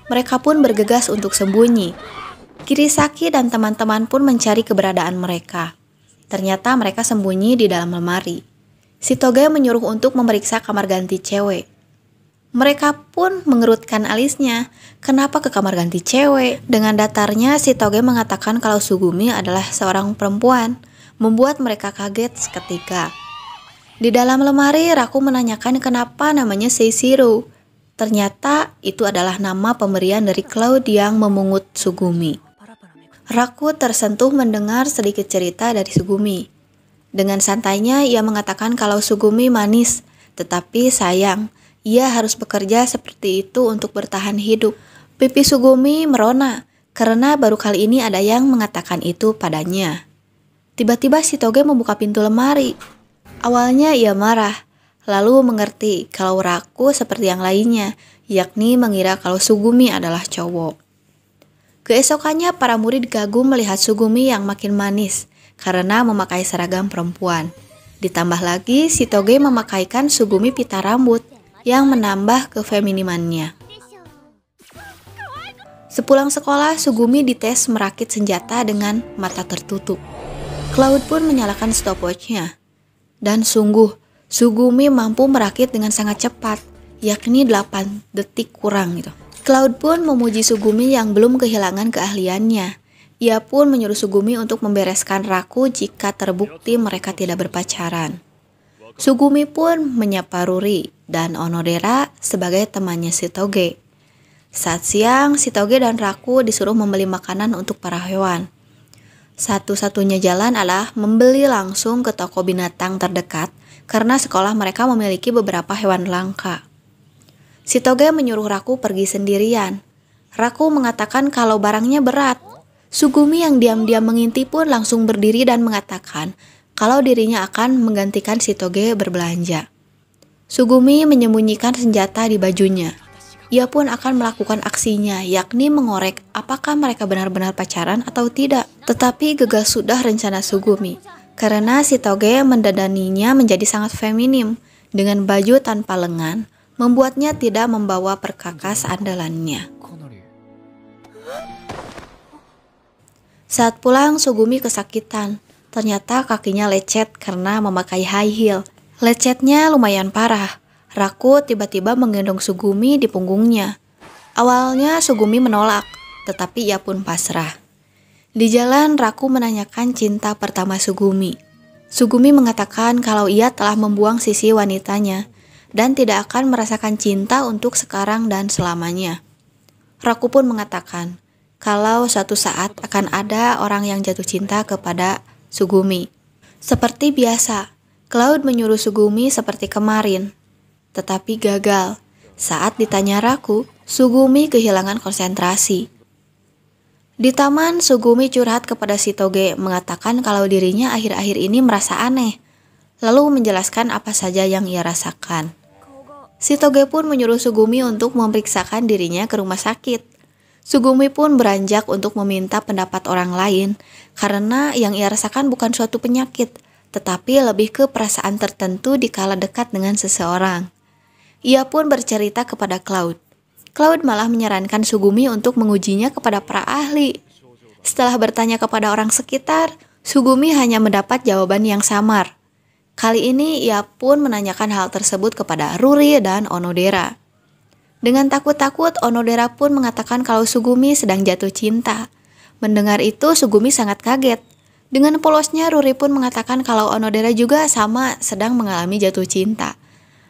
Mereka pun bergegas untuk sembunyi. Kirisaki dan teman-teman pun mencari keberadaan mereka. Ternyata mereka sembunyi di dalam lemari. Shitoge menyuruh untuk memeriksa kamar ganti cewek. Mereka pun mengerutkan alisnya. Kenapa ke kamar ganti cewek? Dengan datarnya, Shitoge mengatakan kalau Sugumi adalah seorang perempuan, membuat mereka kaget seketika. Di dalam lemari, Raku menanyakan kenapa namanya Seishiro. Ternyata itu adalah nama pemberian dari Cloud yang memungut Sugumi. Raku tersentuh mendengar sedikit cerita dari Sugumi. Dengan santainya ia mengatakan kalau Sugumi manis, tetapi sayang, ia harus bekerja seperti itu untuk bertahan hidup. Pipi Sugumi merona karena baru kali ini ada yang mengatakan itu padanya. Tiba-tiba Shitoge membuka pintu lemari. Awalnya ia marah, lalu mengerti kalau Raku seperti yang lainnya, yakni mengira kalau Sugumi adalah cowok. Keesokannya para murid kagum melihat Sugumi yang makin manis karena memakai seragam perempuan. Ditambah lagi Shitoge memakaikan Sugumi pita rambut yang menambah kefeminimannya. Sepulang sekolah, Sugumi dites merakit senjata dengan mata tertutup. Cloud pun menyalakan stopwatch-nya. Dan sungguh, Sugumi mampu merakit dengan sangat cepat, yakni 8 detik kurang gitu. Cloud pun memuji Sugumi yang belum kehilangan keahliannya. Ia pun menyuruh Sugumi untuk membereskan Raku jika terbukti mereka tidak berpacaran. Sugumi pun menyapa Ruri dan Onodera sebagai temannya Shitoge. Saat siang, Shitoge dan Raku disuruh membeli makanan untuk para hewan. Satu-satunya jalan adalah membeli langsung ke toko binatang terdekat karena sekolah mereka memiliki beberapa hewan langka. Shitoge menyuruh Raku pergi sendirian. Raku mengatakan kalau barangnya berat. Sugumi yang diam-diam mengintip pun langsung berdiri dan mengatakan kalau dirinya akan menggantikan Shitoge berbelanja. Sugumi menyembunyikan senjata di bajunya. Ia pun akan melakukan aksinya, yakni mengorek apakah mereka benar-benar pacaran atau tidak. Tetapi gagal sudah rencana Sugumi, karena Shitoge mendandaninya menjadi sangat feminim, dengan baju tanpa lengan, membuatnya tidak membawa perkakas andalannya. Saat pulang, Sugumi kesakitan. Ternyata kakinya lecet karena memakai high heel. Lecetnya lumayan parah. Raku tiba-tiba menggendong Sugumi di punggungnya. Awalnya Sugumi menolak, tetapi ia pun pasrah. Di jalan, Raku menanyakan cinta pertama Sugumi. Sugumi mengatakan kalau ia telah membuang sisi wanitanya dan tidak akan merasakan cinta untuk sekarang dan selamanya. Raku pun mengatakan kalau suatu saat akan ada orang yang jatuh cinta kepada Sugumi. Seperti biasa, Cloud menyuruh Sugumi seperti kemarin. Tetapi gagal. Saat ditanya Raku, Sugumi kehilangan konsentrasi. Di taman, Sugumi curhat kepada Shitoge mengatakan kalau dirinya akhir-akhir ini merasa aneh, lalu menjelaskan apa saja yang ia rasakan. Shitoge pun menyuruh Sugumi untuk memeriksakan dirinya ke rumah sakit. Sugumi pun beranjak untuk meminta pendapat orang lain karena yang ia rasakan bukan suatu penyakit, tetapi lebih ke perasaan tertentu dikala dekat dengan seseorang. Ia pun bercerita kepada Cloud. Cloud malah menyarankan Sugumi untuk mengujinya kepada para ahli. Setelah bertanya kepada orang sekitar, Sugumi hanya mendapat jawaban yang samar. Kali ini ia pun menanyakan hal tersebut kepada Ruri dan Onodera. Dengan takut-takut, Onodera pun mengatakan kalau Sugumi sedang jatuh cinta. Mendengar itu, Sugumi sangat kaget. Dengan polosnya, Ruri pun mengatakan kalau Onodera juga sama sedang mengalami jatuh cinta.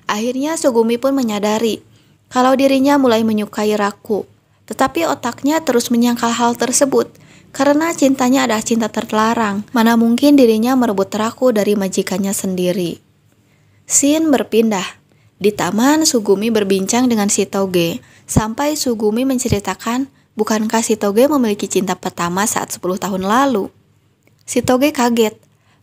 Akhirnya Sugumi pun menyadari kalau dirinya mulai menyukai Raku, tetapi otaknya terus menyangkal hal tersebut karena cintanya adalah cinta terlarang. Mana mungkin dirinya merebut Raku dari majikannya sendiri. Scene berpindah. Di taman, Sugumi berbincang dengan Shitoge sampai Sugumi menceritakan bukankah Shitoge memiliki cinta pertama saat 10 tahun lalu. Shitoge kaget.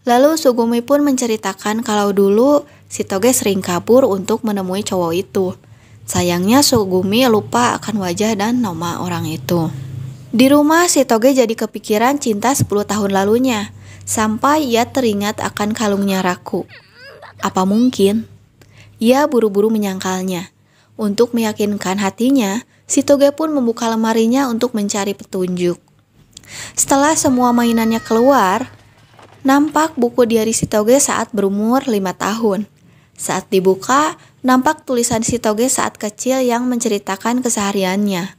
Lalu Sugumi pun menceritakan kalau dulu Shitoge sering kabur untuk menemui cowok itu. Sayangnya Sugumi lupa akan wajah dan nama orang itu. Di rumah, si Toge jadi kepikiran cinta 10 tahun lalunya, sampai ia teringat akan kalungnya Raku. Apa mungkin? Ia buru-buru menyangkalnya. Untuk meyakinkan hatinya, si Toge pun membuka lemarinya untuk mencari petunjuk. Setelah semua mainannya keluar, nampak buku diari si Toge saat berumur 5 tahun. Saat dibuka, nampak tulisan si Toge saat kecil yang menceritakan kesehariannya.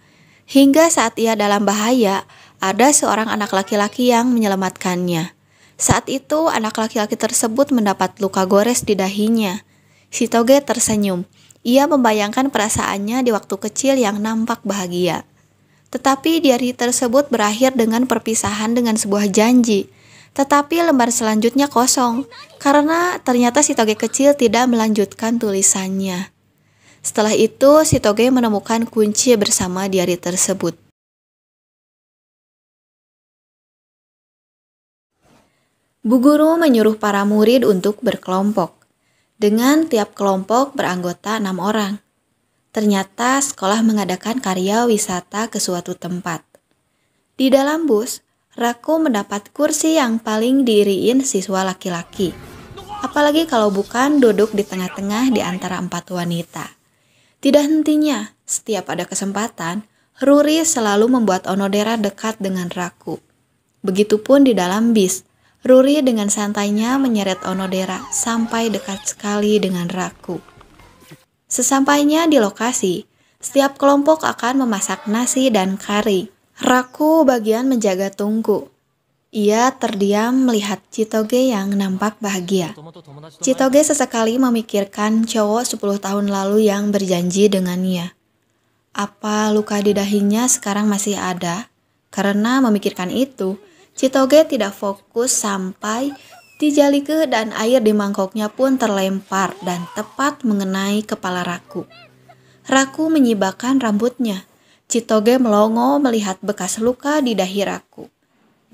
Hingga saat ia dalam bahaya, ada seorang anak laki-laki yang menyelamatkannya. Saat itu, anak laki-laki tersebut mendapat luka gores di dahinya. Si Toge tersenyum. Ia membayangkan perasaannya di waktu kecil yang nampak bahagia. Tetapi diari tersebut berakhir dengan perpisahan dengan sebuah janji. Tetapi lembar selanjutnya kosong, karena ternyata si Toge kecil tidak melanjutkan tulisannya. Setelah itu, si Toge menemukan kunci bersama diari tersebut. Bu guru menyuruh para murid untuk berkelompok. Dengan tiap kelompok beranggota 6 orang. Ternyata sekolah mengadakan karya wisata ke suatu tempat. Di dalam bus, Raku mendapat kursi yang paling diiriin siswa laki-laki. Apalagi kalau bukan duduk di tengah-tengah di antara 4 wanita. Tidak hentinya, setiap ada kesempatan, Ruri selalu membuat Onodera dekat dengan Raku. Begitupun di dalam bis, Ruri dengan santainya menyeret Onodera sampai dekat sekali dengan Raku. Sesampainya di lokasi, setiap kelompok akan memasak nasi dan kari. Raku bagian menjaga tungku. Ia terdiam melihat Chitoge yang nampak bahagia. Chitoge sesekali memikirkan cowok 10 tahun lalu yang berjanji dengannya. Apa luka di dahinya sekarang masih ada? Karena memikirkan itu, Chitoge tidak fokus sampai Tijalike dan air di mangkoknya pun terlempar dan tepat mengenai kepala Raku. Raku menyibakkan rambutnya. Chitoge melongo melihat bekas luka di dahi Raku.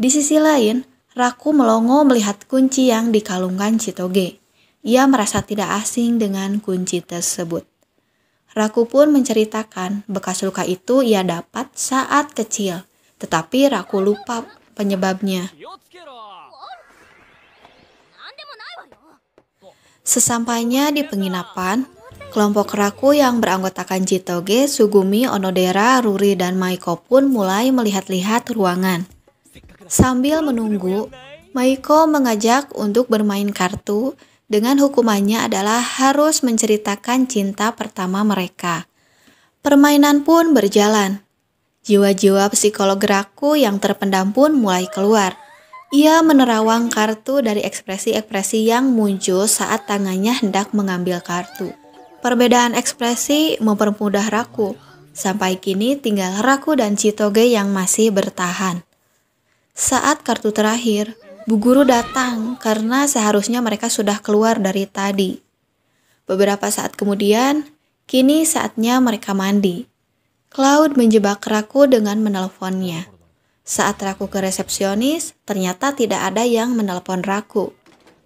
Di sisi lain, Raku melongo melihat kunci yang dikalungkan Chitoge. Ia merasa tidak asing dengan kunci tersebut. Raku pun menceritakan bekas luka itu ia dapat saat kecil, tetapi Raku lupa penyebabnya. Sesampainya di penginapan, kelompok Raku yang beranggotakan Chitoge, Sugumi, Onodera, Ruri, dan Maiko pun mulai melihat-lihat ruangan. Sambil menunggu, Maiko mengajak untuk bermain kartu dengan hukumannya adalah harus menceritakan cinta pertama mereka. Permainan pun berjalan. Jiwa-jiwa psikolog Raku yang terpendam pun mulai keluar. Ia menerawang kartu dari ekspresi-ekspresi yang muncul saat tangannya hendak mengambil kartu. Perbedaan ekspresi mempermudah Raku. Sampai kini tinggal Raku dan Chitoge yang masih bertahan. Saat kartu terakhir, Bu Guru datang karena seharusnya mereka sudah keluar dari tadi. Beberapa saat kemudian, kini saatnya mereka mandi. Cloud menjebak Raku dengan menelponnya. Saat Raku ke resepsionis, ternyata tidak ada yang menelpon Raku.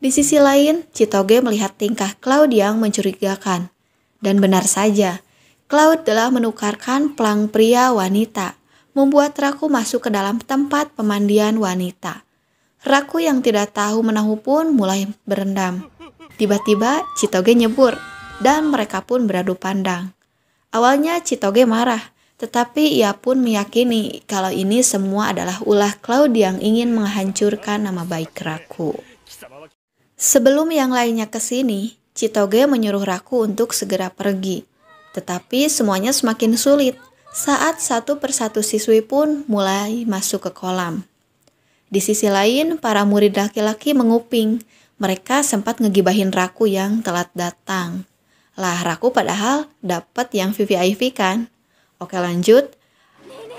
Di sisi lain, Chitoge melihat tingkah Cloud yang mencurigakan. Dan benar saja, Cloud telah menukarkan pelang pria wanita, membuat Raku masuk ke dalam tempat pemandian wanita. Raku yang tidak tahu menahu pun mulai berendam. Tiba-tiba Chitoge nyebur, dan mereka pun beradu pandang. Awalnya Chitoge marah, tetapi ia pun meyakini kalau ini semua adalah ulah Cloud yang ingin menghancurkan nama baik Raku. Sebelum yang lainnya kesini, Chitoge menyuruh Raku untuk segera pergi. Tetapi semuanya semakin sulit saat satu persatu siswi pun mulai masuk ke kolam. Di sisi lain, para murid laki-laki menguping. Mereka sempat ngegibahin Raku yang telat datang. Lah, Raku padahal dapat yang VVIP kan? Oke, lanjut.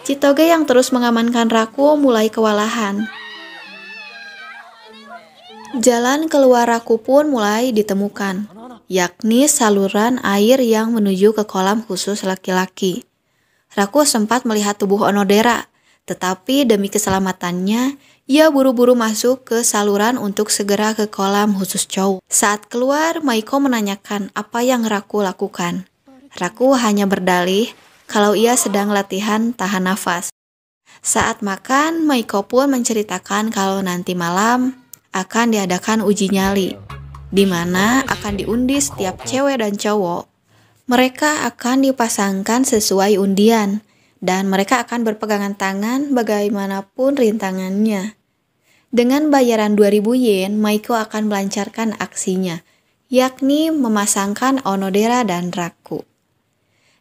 Chitoge yang terus mengamankan Raku mulai kewalahan. Jalan keluar Raku pun mulai ditemukan, yakni saluran air yang menuju ke kolam khusus laki-laki. Raku sempat melihat tubuh Onodera, tetapi demi keselamatannya, ia buru-buru masuk ke saluran untuk segera ke kolam khusus cowok. Saat keluar, Maiko menanyakan apa yang Raku lakukan. Raku hanya berdalih kalau ia sedang latihan tahan nafas. Saat makan, Maiko pun menceritakan kalau nanti malam akan diadakan uji nyali, di mana akan diundi setiap cewek dan cowok. Mereka akan dipasangkan sesuai undian, dan mereka akan berpegangan tangan bagaimanapun rintangannya. Dengan bayaran 2000 yen, Maiko akan melancarkan aksinya, yakni memasangkan Onodera dan Raku.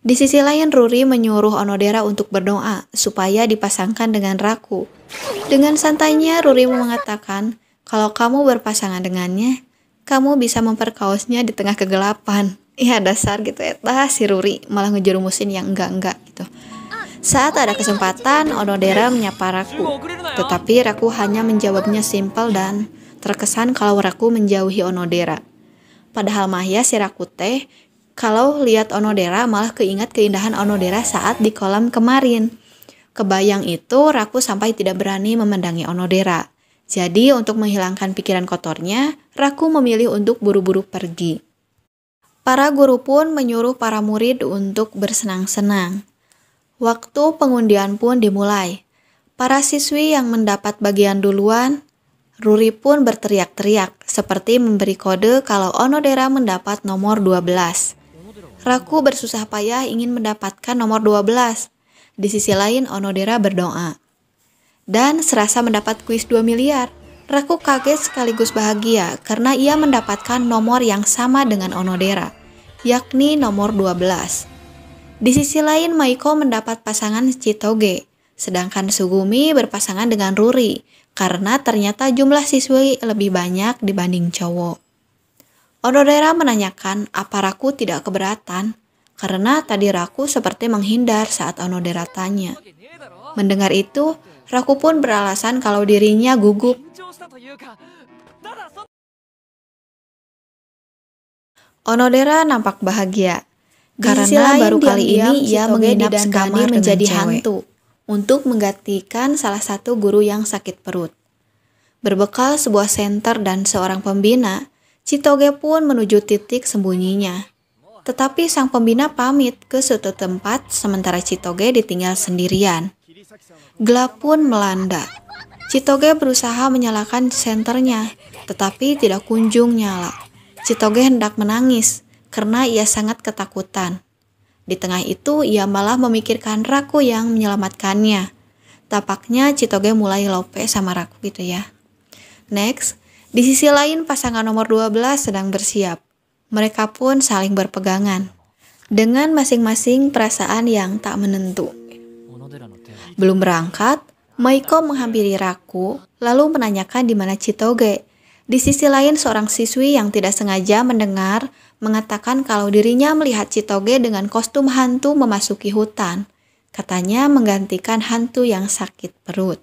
Di sisi lain, Ruri menyuruh Onodera untuk berdoa supaya dipasangkan dengan Raku. Dengan santainya, Ruri mengatakan, kalau kamu berpasangan dengannya, kamu bisa memperkaosnya di tengah kegelapan. Ya dasar gitu ya, si Ruri malah ngejerumusin yang enggak-enggak gitu. Saat ada kesempatan, Onodera menyapa Raku, tetapi Raku hanya menjawabnya simpel dan terkesan kalau Raku menjauhi Onodera. Padahal mah ya si Raku teh, kalau lihat Onodera malah keingat keindahan Onodera saat di kolam kemarin. Kebayang itu, Raku sampai tidak berani memandangi Onodera. Jadi untuk menghilangkan pikiran kotornya, Raku memilih untuk buru-buru pergi. Para guru pun menyuruh para murid untuk bersenang-senang. Waktu pengundian pun dimulai. Para siswi yang mendapat bagian duluan, Ruri pun berteriak-teriak seperti memberi kode kalau Onodera mendapat nomor 12. Raku bersusah payah ingin mendapatkan nomor 12. Di sisi lain, Onodera berdoa. Dan serasa mendapat kuis 2 miliar, Raku kaget sekaligus bahagia karena ia mendapatkan nomor yang sama dengan Onodera, yakni nomor 12. Di sisi lain, Maiko mendapat pasangan Chitoge, sedangkan Sugumi berpasangan dengan Ruri karena ternyata jumlah siswi lebih banyak dibanding cowok. Onodera menanyakan apa Raku tidak keberatan, karena tadi Raku seperti menghindar saat Onodera tanya. Mendengar itu, Raku pun beralasan kalau dirinya gugup. Onodera nampak bahagia, karena baru kali ini ia menginap sekamar menjadi hantu untuk menggantikan salah satu guru yang sakit perut. Berbekal sebuah senter dan seorang pembina, Chitoge pun menuju titik sembunyinya. Tetapi sang pembina pamit ke suatu tempat sementara Chitoge ditinggal sendirian. Gelap pun melanda. Chitoge berusaha menyalakan senternya, tetapi tidak kunjung nyala. Chitoge hendak menangis karena ia sangat ketakutan. Di tengah itu ia malah memikirkan Raku yang menyelamatkannya. Tapaknya Chitoge mulai lope sama Raku gitu ya. Next, di sisi lain pasangan nomor 12 sedang bersiap. Mereka pun saling berpegangan dengan masing-masing perasaan yang tak menentu. Belum berangkat, Maiko menghampiri Raku lalu menanyakan di mana Chitoge. Di sisi lain seorang siswi yang tidak sengaja mendengar mengatakan kalau dirinya melihat Chitoge dengan kostum hantu memasuki hutan. Katanya menggantikan hantu yang sakit perut.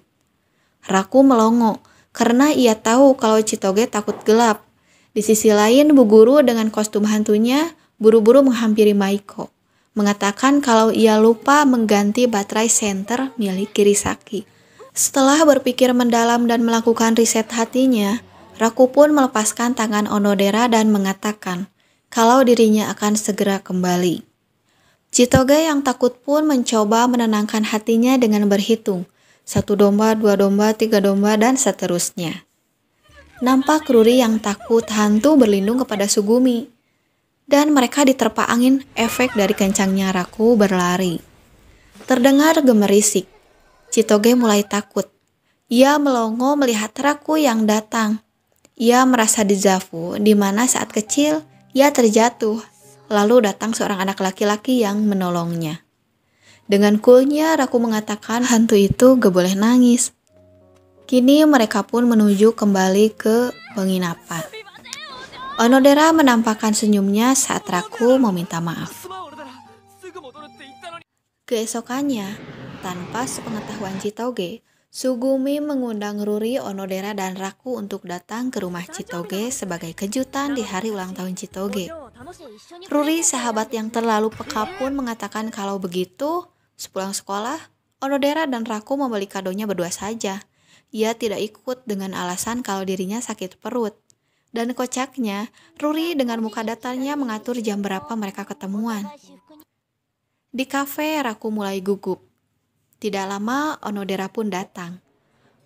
Raku melongo karena ia tahu kalau Chitoge takut gelap. Di sisi lain, bu guru dengan kostum hantunya buru-buru menghampiri Maiko, mengatakan kalau ia lupa mengganti baterai senter milik Kirisaki. Setelah berpikir mendalam dan melakukan riset hatinya, Raku pun melepaskan tangan Onodera dan mengatakan kalau dirinya akan segera kembali. Chitoge yang takut pun mencoba menenangkan hatinya dengan berhitung. 1 domba, 2 domba, 3 domba, dan seterusnya. Nampak Ruri yang takut hantu berlindung kepada Sugumi. Dan mereka diterpa angin efek dari kencangnya Raku berlari. Terdengar gemerisik. Chitoge mulai takut. Ia melongo melihat Raku yang datang. Ia merasa dejavu di mana saat kecil ia terjatuh. Lalu datang seorang anak laki-laki yang menolongnya. Dengan coolnya, Raku mengatakan hantu itu gak boleh nangis. Kini mereka pun menuju kembali ke penginapan. Onodera menampakkan senyumnya saat Raku meminta maaf. Keesokannya, tanpa sepengetahuan Chitoge, Sugumi mengundang Ruri, Onodera, dan Raku untuk datang ke rumah Chitoge sebagai kejutan di hari ulang tahun Chitoge. Ruri, sahabat yang terlalu peka pun mengatakan kalau begitu, sepulang sekolah, Onodera dan Raku membeli kadonya berdua saja. Ia tidak ikut dengan alasan kalau dirinya sakit perut. Dan kocaknya, Ruri dengan muka datarnya mengatur jam berapa mereka ketemuan. Di kafe, Raku mulai gugup. Tidak lama Onodera pun datang.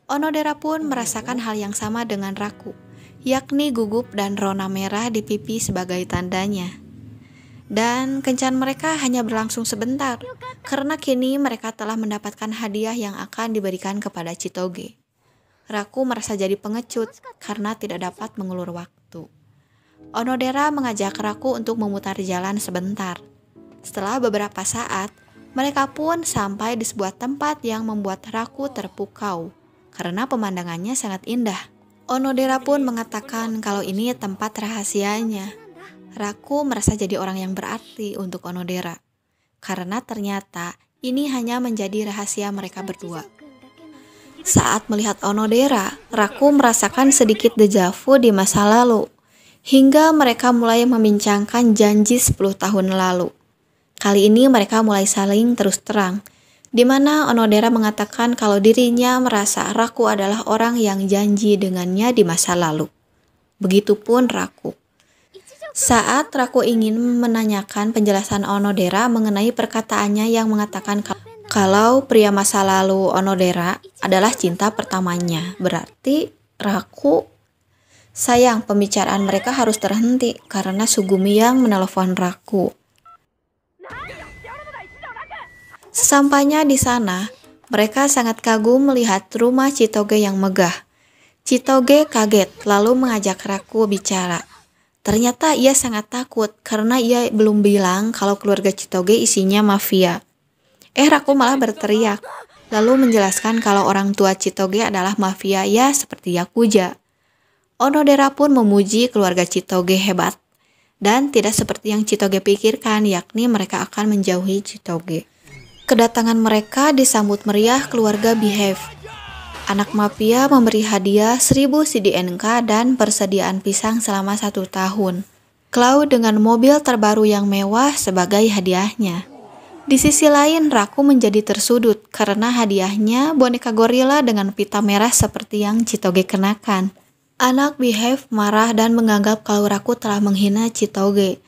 Onodera pun merasakan hal yang sama dengan Raku, yakni gugup dan rona merah di pipi sebagai tandanya. Dan kencan mereka hanya berlangsung sebentar, karena kini mereka telah mendapatkan hadiah yang akan diberikan kepada Chitoge. Raku merasa jadi pengecut karena tidak dapat mengulur waktu. Onodera mengajak Raku untuk memutar jalan sebentar. Setelah beberapa saat, mereka pun sampai di sebuah tempat yang membuat Raku terpukau karena pemandangannya sangat indah. Onodera pun mengatakan kalau ini tempat rahasianya. Raku merasa jadi orang yang berarti untuk Onodera karena ternyata ini hanya menjadi rahasia mereka berdua. Saat melihat Onodera, Raku merasakan sedikit dejavu di masa lalu, hingga mereka mulai membincangkan janji 10 tahun lalu. Kali ini mereka mulai saling terus terang, di mana Onodera mengatakan kalau dirinya merasa Raku adalah orang yang janji dengannya di masa lalu. Begitupun Raku. Saat Raku ingin menanyakan penjelasan Onodera mengenai perkataannya yang mengatakan kalau pria masa lalu Onodera adalah cinta pertamanya, berarti Raku. Sayang, pembicaraan mereka harus terhenti karena Sugumi yang menelepon Raku. Sesampainya di sana, mereka sangat kagum melihat rumah Chitoge yang megah. Chitoge kaget lalu mengajak Raku bicara. Ternyata ia sangat takut karena ia belum bilang kalau keluarga Chitoge isinya mafia. Raku malah berteriak, lalu menjelaskan kalau orang tua Chitoge adalah mafia ya seperti Yakuza. Onodera pun memuji keluarga Chitoge hebat dan tidak seperti yang Chitoge pikirkan, yakni mereka akan menjauhi Chitoge. Kedatangan mereka disambut meriah keluarga Behave. Anak mafia memberi hadiah 1000 CD NK dan persediaan pisang selama 1 tahun. Cloud dengan mobil terbaru yang mewah sebagai hadiahnya. Di sisi lain, Raku menjadi tersudut karena hadiahnya boneka gorila dengan pita merah seperti yang Chitoge kenakan. Anak Behave marah dan menganggap kalau Raku telah menghina Chitoge.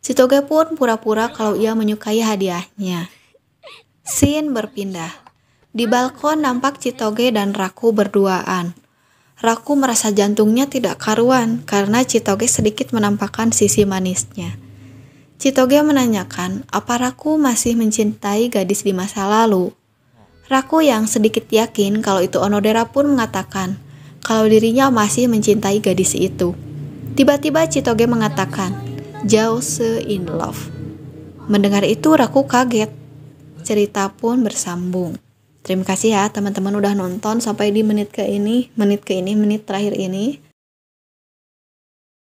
Chitoge pun pura-pura kalau ia menyukai hadiahnya. Scene berpindah. Di balkon nampak Chitoge dan Raku berduaan. Raku merasa jantungnya tidak karuan karena Chitoge sedikit menampakkan sisi manisnya. Chitoge menanyakan apa Raku masih mencintai gadis di masa lalu. Raku yang sedikit yakin kalau itu Onodera pun mengatakan kalau dirinya masih mencintai gadis itu. Tiba-tiba Chitoge mengatakan, Jause in love. Mendengar itu Raku kaget. Cerita pun bersambung. Terima kasih ya teman-teman udah nonton sampai di menit terakhir ini.